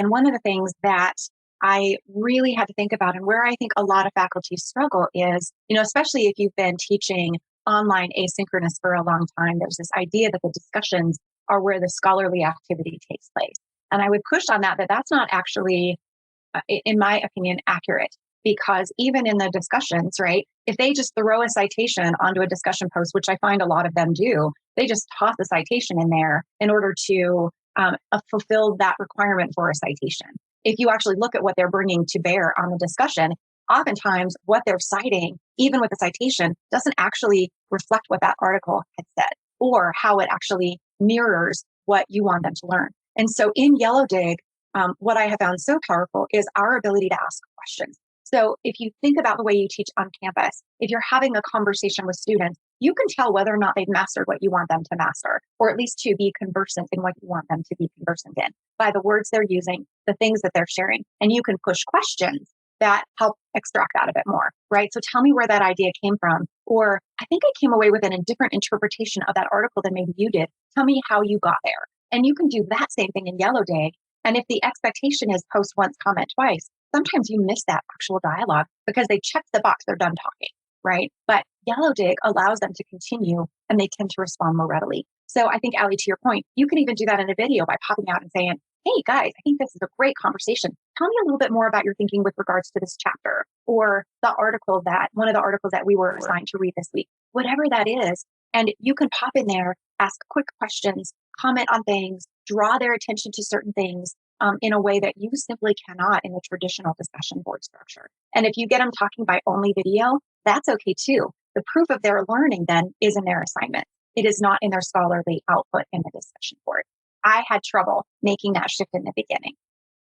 And one of the things that I really had to think about, and where I think a lot of faculty struggle is, especially if you've been teaching online asynchronous for a long time, there's this idea that the discussions are where the scholarly activity takes place. And I would push on that that's not actually, in my opinion, accurate. Because even in the discussions, right, if they just throw a citation onto a discussion post, which I find a lot of them do, they just toss the citation in there in order to fulfill that requirement for a citation. If you actually look at what they're bringing to bear on the discussion, oftentimes what they're citing, even with a citation, doesn't actually reflect what that article had said or how it actually mirrors what you want them to learn. And so in Yellowdig, what I have found so powerful is our ability to ask questions. So if you think about the way you teach on campus, if you're having a conversation with students, you can tell whether or not they've mastered what you want them to master, or at least to be conversant in what you want them to be conversant in by the words they're using, the things that they're sharing. And you can push questions that help extract that a bit more, right? So tell me where that idea came from. Or I think I came away with a different interpretation of that article than maybe you did. Tell me how you got there. And you can do that same thing in Yellowdig. And if the expectation is post once, comment twice, sometimes you miss that actual dialogue because they check the box, they're done talking, right? But Yellowdig allows them to continue and they tend to respond more readily. So I think, Allie, to your point, you can even do that in a video by popping out and saying, hey guys, I think this is a great conversation. Tell me a little bit more about your thinking with regards to this chapter or one of the articles that we were assigned to read this week, whatever that is. And you can pop in there, ask quick questions, comment on things, draw their attention to certain things in a way that you simply cannot in the traditional discussion board structure. And if you get them talking by only video, that's okay too. The proof of their learning then is in their assignment. It is not in their scholarly output in the discussion board. I had trouble making that shift in the beginning.